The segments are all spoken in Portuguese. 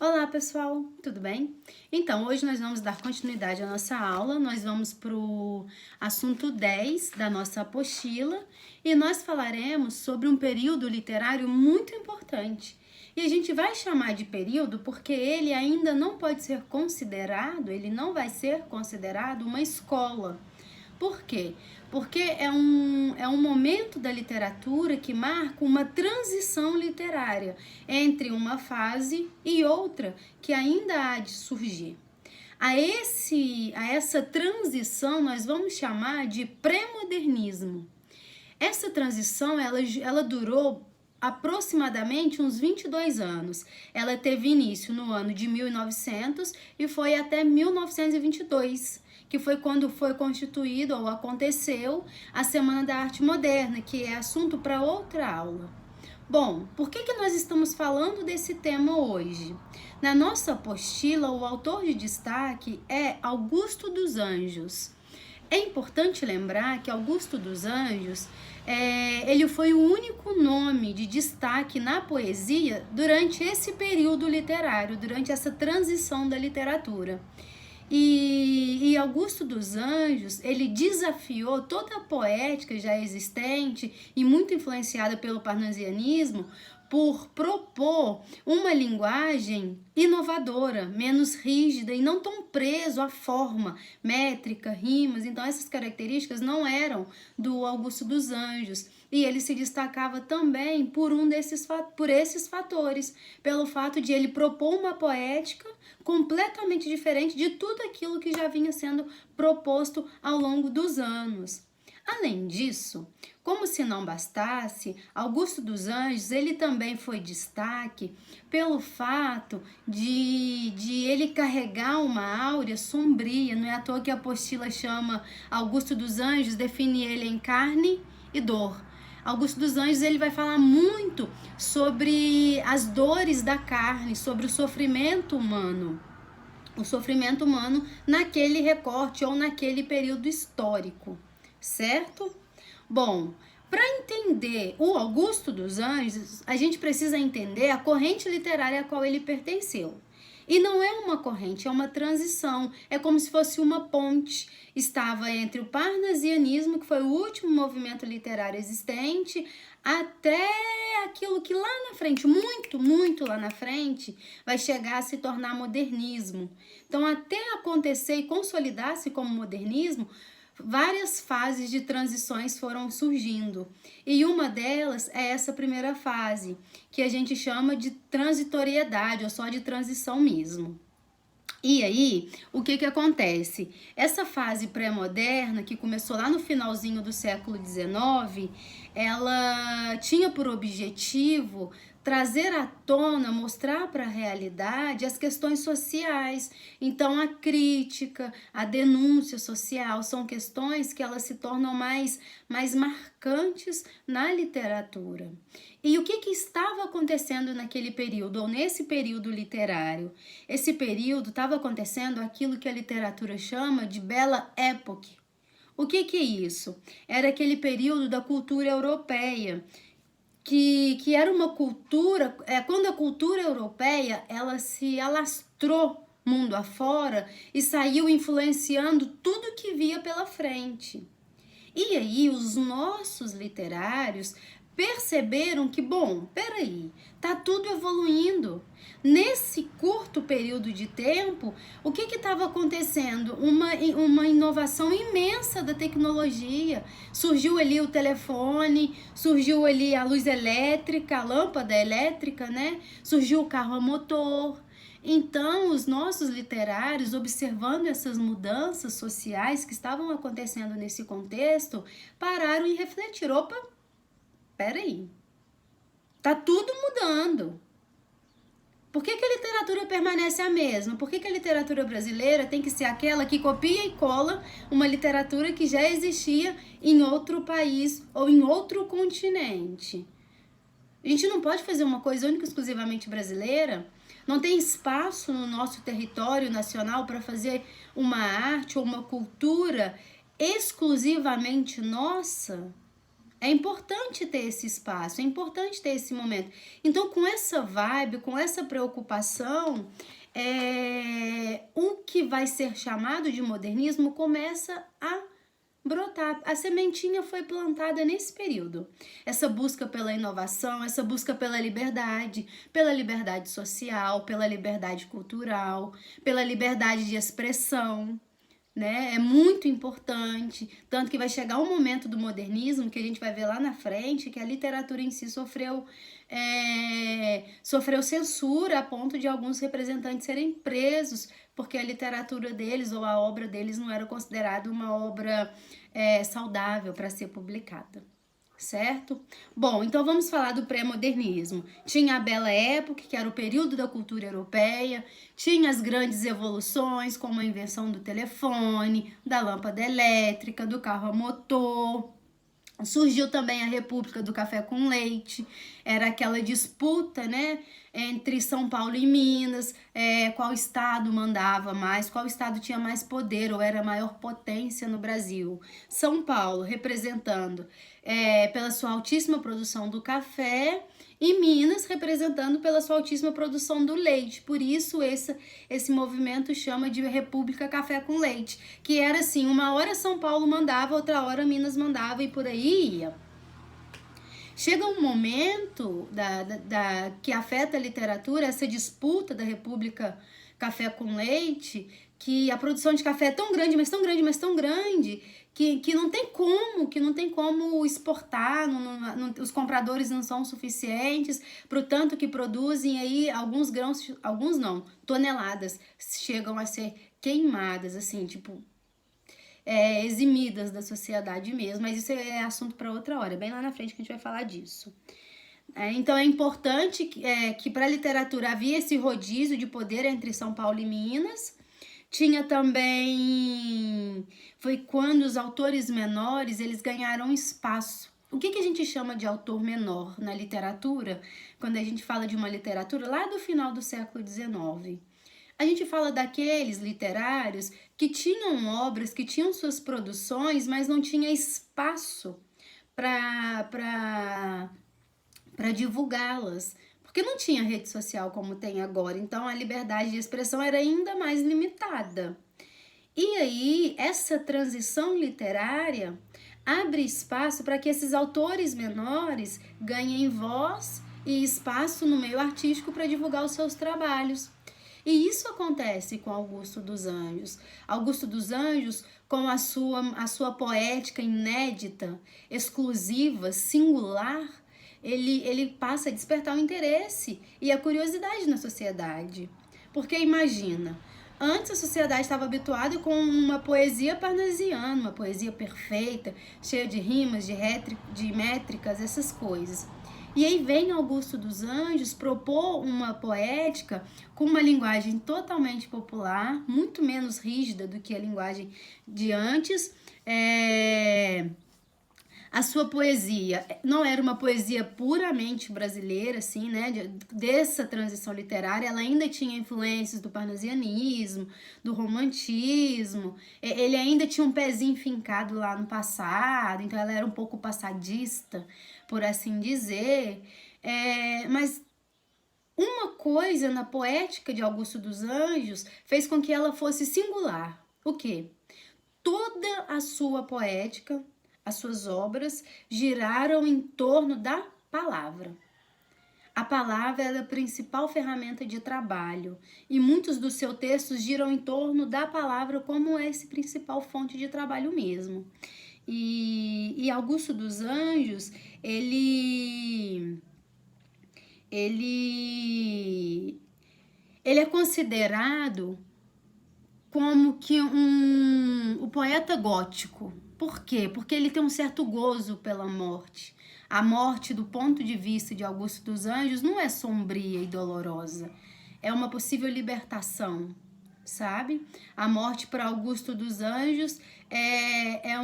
Olá pessoal, tudo bem? Então, hoje nós vamos dar continuidade à nossa aula, nós vamos para o assunto 10 da nossa apostila e nós falaremos sobre um período literário muito importante. E a gente vai chamar de período porque ele ainda não pode ser considerado, ele não vai ser considerado uma escola. Por quê? Porque é um momento da literatura que marca uma transição literária entre uma fase e outra que ainda há de surgir. A essa transição nós vamos chamar de pré-modernismo. Essa transição ela durou aproximadamente uns 22 anos. Ela teve início no ano de 1900 e foi até 1922, que foi quando foi constituído ou aconteceu a Semana da Arte Moderna, que é assunto para outra aula. Bom, por que nós estamos falando desse tema hoje? Na nossa apostila, o autor de destaque é Augusto dos Anjos. É importante lembrar que Augusto dos Anjos, ele foi o único nome de destaque na poesia durante esse período literário, durante essa transição da literatura. E Augusto dos Anjos, ele desafiou toda a poética já existente e muito influenciada pelo parnasianismo por propor uma linguagem inovadora, menos rígida e não tão preso à forma, métrica, rimas. Então essas características não eram do Augusto dos Anjos. E ele se destacava também por esses fatores, pelo fato de ele propor uma poética completamente diferente de tudo aquilo que já vinha sendo proposto ao longo dos anos. Além disso, como se não bastasse, Augusto dos Anjos ele também foi destaque pelo fato de ele carregar uma áurea sombria. Não é à toa que a apostila chama Augusto dos Anjos, define ele em carne e dor. Augusto dos Anjos ele vai falar muito sobre as dores da carne, sobre o sofrimento humano naquele recorte ou naquele período histórico, certo? Bom, para entender o Augusto dos Anjos, a gente precisa entender a corrente literária a qual ele pertenceu. E não é uma corrente, é uma transição, é como se fosse uma ponte. Estava entre o parnasianismo, que foi o último movimento literário existente, até aquilo que lá na frente, muito lá na frente, vai chegar a se tornar modernismo. Então, até acontecer e consolidar-se como modernismo, várias fases de transições foram surgindo. E uma delas é essa primeira fase, que a gente chama de transitoriedade, ou só de transição mesmo. E aí, o que acontece? Essa fase pré-moderna, que começou lá no finalzinho do século XIX, ela tinha por objetivo trazer à tona, mostrar para a realidade as questões sociais. Então, a crítica, a denúncia social são questões que elas se tornam mais marcantes na literatura. E o que estava acontecendo naquele período, ou nesse período literário? Esse período estava acontecendo aquilo que a literatura chama de Belle Époque. O que é isso? Era aquele período da cultura europeia, que era uma cultura, quando a cultura europeia ela se alastrou mundo afora e saiu influenciando tudo que via pela frente. E aí os nossos literários perceberam que, bom, peraí, tá tudo evoluindo. Nesse curto período de tempo, o que estava acontecendo? Uma inovação imensa da tecnologia. Surgiu ali o telefone, surgiu ali a luz elétrica, a lâmpada elétrica, né? Surgiu o carro a motor. Então, os nossos literários, observando essas mudanças sociais que estavam acontecendo nesse contexto, pararam e refletiram. Opa, peraí, tá tudo mudando. Por que a literatura permanece a mesma? Por que a literatura brasileira tem que ser aquela que copia e cola uma literatura que já existia em outro país ou em outro continente? A gente não pode fazer uma coisa única e exclusivamente brasileira? Não tem espaço no nosso território nacional para fazer uma arte ou uma cultura exclusivamente nossa? É importante ter esse espaço, é importante ter esse momento. Então, com essa vibe, com essa preocupação, o que vai ser chamado de modernismo começa a brotar. A sementinha foi plantada nesse período. Essa busca pela inovação, essa busca pela liberdade social, pela liberdade cultural, pela liberdade de expressão, né? É muito importante, tanto que vai chegar um momento do modernismo que a gente vai ver lá na frente que a literatura em si sofreu censura a ponto de alguns representantes serem presos porque a literatura deles ou a obra deles não era considerada uma obra saudável para ser publicada. Certo? Bom, então vamos falar do pré-modernismo. Tinha a Bela Época, que era o período da cultura europeia, tinha as grandes evoluções, como a invenção do telefone, da lâmpada elétrica, do carro a motor. Surgiu também a República do Café com Leite, era aquela disputa, né, entre São Paulo e Minas, qual estado mandava mais, qual estado tinha mais poder ou era a maior potência no Brasil. São Paulo representando pela sua altíssima produção do café e Minas representando pela sua altíssima produção do leite. Por isso esse movimento chama de República Café com Leite, que era assim, uma hora São Paulo mandava, outra hora Minas mandava e por aí ia. Chega um momento que afeta a literatura, essa disputa da República Café com Leite, que a produção de café é tão grande, mas tão grande, mas tão grande, que não tem como exportar, os compradores não são suficientes para o tanto que produzem, aí alguns grãos, alguns não, toneladas chegam a ser queimadas, assim, tipo, eximidas da sociedade mesmo, mas isso é assunto para outra hora, bem lá na frente que a gente vai falar disso. Então é importante que para a literatura havia esse rodízio de poder entre São Paulo e Minas. Tinha também, foi quando os autores menores, eles ganharam espaço. O que a gente chama de autor menor na literatura? Quando a gente fala de uma literatura lá do final do século XIX. A gente fala daqueles literários que tinham obras, que tinham suas produções, mas não tinha espaço para divulgá-las. Porque não tinha rede social como tem agora, então a liberdade de expressão era ainda mais limitada. E aí, essa transição literária abre espaço para que esses autores menores ganhem voz e espaço no meio artístico para divulgar os seus trabalhos. E isso acontece com Augusto dos Anjos. Augusto dos Anjos, com a sua poética inédita, exclusiva, singular, ele passa a despertar o interesse e a curiosidade na sociedade. Porque imagina, antes a sociedade estava habituada com uma poesia parnasiana, uma poesia perfeita, cheia de rimas, de métricas, essas coisas. E aí vem Augusto dos Anjos propor uma poética com uma linguagem totalmente popular, muito menos rígida do que a linguagem de antes. A sua poesia não era uma poesia puramente brasileira, assim, né? Dessa transição literária, ela ainda tinha influências do parnasianismo, do romantismo. Ele ainda tinha um pezinho fincado lá no passado, então ela era um pouco passadista, por assim dizer. Mas uma coisa na poética de Augusto dos Anjos fez com que ela fosse singular. O quê? Toda a sua poética, as suas obras giraram em torno da palavra. A palavra era a principal ferramenta de trabalho e muitos dos seus textos giram em torno da palavra como essa principal fonte de trabalho mesmo. E Augusto dos Anjos, ele é considerado como que o poeta gótico. Por quê? Porque ele tem um certo gozo pela morte. A morte, do ponto de vista de Augusto dos Anjos, não é sombria e dolorosa. É uma possível libertação, sabe? A morte para Augusto dos Anjos é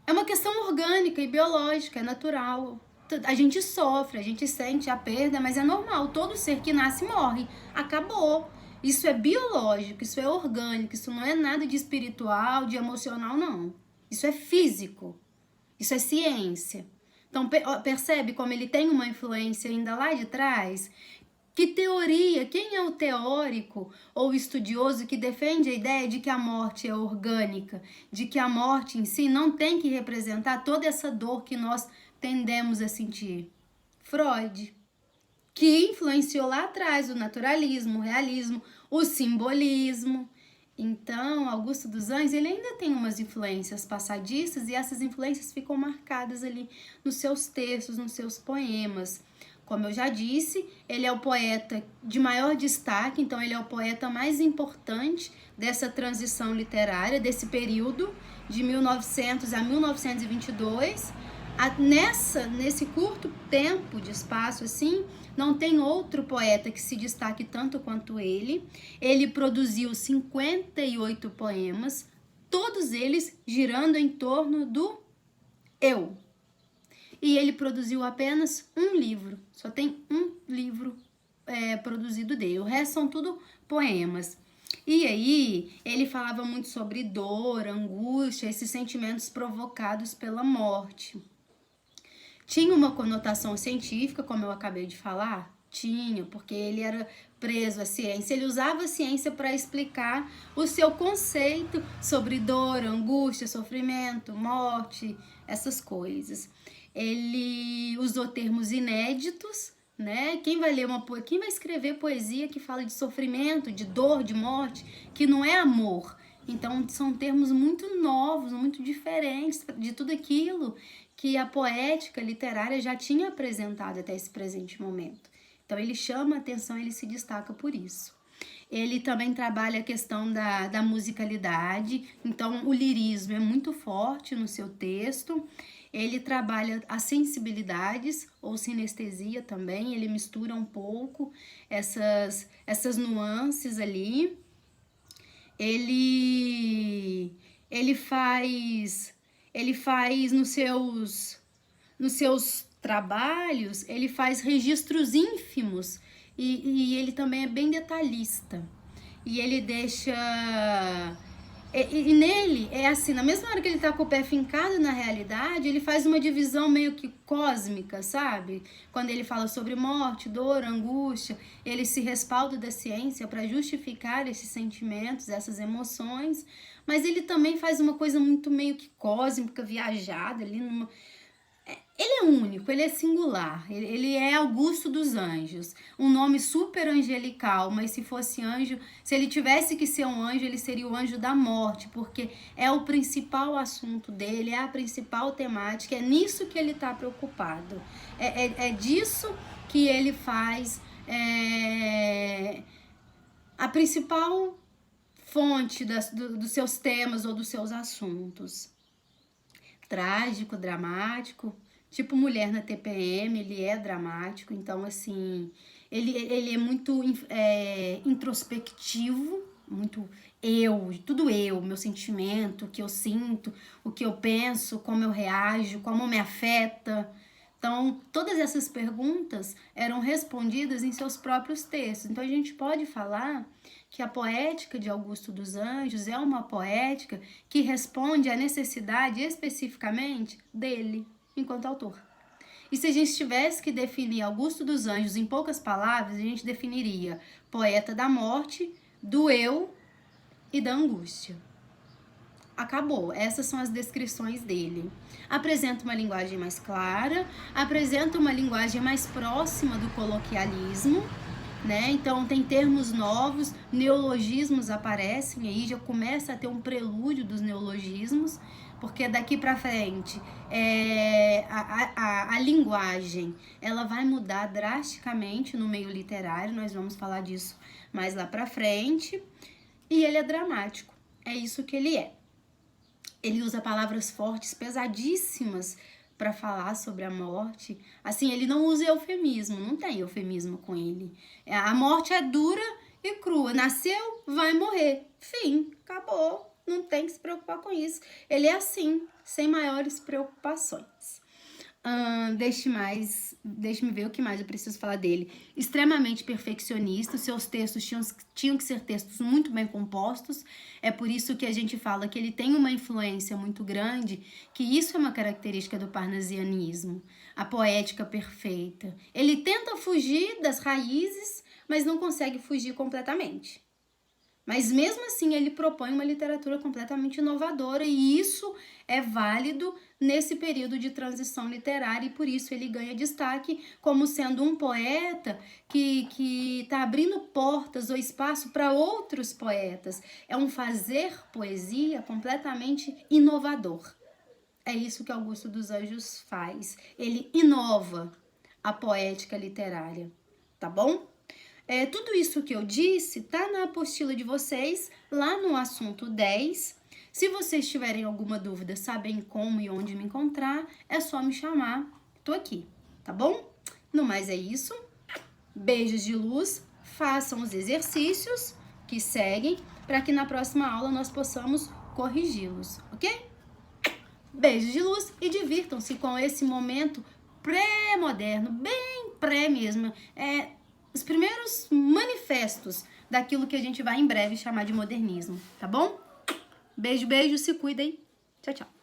uma questão orgânica e biológica, é natural. A gente sofre, a gente sente a perda, mas é normal. Todo ser que nasce morre. Acabou. Isso é biológico, isso é orgânico, isso não é nada de espiritual, de emocional, não. Isso é físico, Isso é ciência. Então, percebe como ele tem uma influência ainda lá de trás? Que teoria? Quem é o teórico ou estudioso que defende a ideia de que a morte é orgânica, de que a morte em si não tem que representar toda essa dor que nós tendemos a sentir? Freud, que influenciou lá atrás o naturalismo, o realismo, o simbolismo. Então, Augusto dos Anjos, ele ainda tem umas influências passadiças e essas influências ficam marcadas ali nos seus textos, nos seus poemas. Como eu já disse, ele é o poeta de maior destaque, então ele é o poeta mais importante dessa transição literária, desse período de 1900 a 1922. Nesse curto tempo de espaço, assim, não tem outro poeta que se destaque tanto quanto ele. Ele produziu 58 poemas, todos eles girando em torno do eu. E ele produziu apenas um livro, só tem um livro produzido dele, o resto são tudo poemas. E aí, ele falava muito sobre dor, angústia, esses sentimentos provocados pela morte. Tinha uma conotação científica, como eu acabei de falar? Tinha, porque ele era preso à ciência. Ele usava a ciência para explicar o seu conceito sobre dor, angústia, sofrimento, morte, essas coisas. Ele usou termos inéditos, né? Quem vai escrever poesia que fala de sofrimento, de dor, de morte, que não é amor? Então, são termos muito novos, muito diferentes de tudo aquilo que a poética literária já tinha apresentado até esse presente momento. Então, ele chama a atenção, ele se destaca por isso. Ele também trabalha a questão da musicalidade, então o lirismo é muito forte no seu texto. Ele trabalha as sensibilidades ou sinestesia também, ele mistura um pouco essas nuances ali. Ele faz nos seus trabalhos, ele faz registros ínfimos e ele também é bem detalhista. E ele deixa... E nele, é assim, na mesma hora que ele tá com o pé fincado na realidade, ele faz uma divisão meio que cósmica, sabe? Quando ele fala sobre morte, dor, angústia, ele se respalda da ciência para justificar esses sentimentos, essas emoções, mas ele também faz uma coisa muito meio que cósmica, viajada ali numa... Ele é único, ele é singular, ele é Augusto dos Anjos, um nome super angelical, mas se fosse anjo, se ele tivesse que ser um anjo, ele seria o anjo da morte, porque é o principal assunto dele, é a principal temática, é nisso que ele está preocupado, é disso que ele faz a principal fonte dos seus temas ou dos seus assuntos. Trágico, dramático, tipo Mulher na TPM, ele é dramático, então assim, ele é muito introspectivo, muito tudo eu, meu sentimento, o que eu sinto, o que eu penso, como eu reajo, como me afeta. Então, todas essas perguntas eram respondidas em seus próprios textos. Então, a gente pode falar que a poética de Augusto dos Anjos é uma poética que responde à necessidade especificamente dele, enquanto autor. E se a gente tivesse que definir Augusto dos Anjos em poucas palavras, a gente definiria poeta da morte, do eu e da angústia. Acabou, essas são as descrições dele. Apresenta uma linguagem mais clara, apresenta uma linguagem mais próxima do coloquialismo, né? Então tem termos novos, neologismos aparecem aí, já começa a ter um prelúdio dos neologismos, porque daqui para frente a linguagem ela vai mudar drasticamente no meio literário, nós vamos falar disso mais lá para frente, e ele é dramático, é isso que ele é. Ele usa palavras fortes, pesadíssimas, para falar sobre a morte. Assim, ele não usa eufemismo, não tem eufemismo com ele. A morte é dura e crua. Nasceu, vai morrer. Fim, acabou. Não tem que se preocupar com isso. Ele é assim, sem maiores preocupações. Deixe-me ver o que mais eu preciso falar dele. Extremamente perfeccionista, seus textos tinham que ser textos muito bem compostos. É por isso que a gente fala que ele tem uma influência muito grande, que isso é uma característica do parnasianismo, a poética perfeita. Ele tenta fugir das raízes, mas não consegue fugir completamente. Mas mesmo assim ele propõe uma literatura completamente inovadora e isso é válido nesse período de transição literária e por isso ele ganha destaque como sendo um poeta que está abrindo portas ou espaço para outros poetas. É um fazer poesia completamente inovador. É isso que Augusto dos Anjos faz. Ele inova a poética literária, tá bom? Tudo isso que eu disse tá na apostila de vocês, lá no assunto 10. Se vocês tiverem alguma dúvida, sabem como e onde me encontrar, é só me chamar. Tô aqui, tá bom? No mais é isso. Beijos de luz, façam os exercícios que seguem para que na próxima aula nós possamos corrigi-los, ok? Beijos de luz e divirtam-se com esse momento pré-moderno, bem pré mesmo. Os primeiros manifestos daquilo que a gente vai em breve chamar de modernismo, tá bom? Beijo, beijo, se cuidem. Tchau, tchau.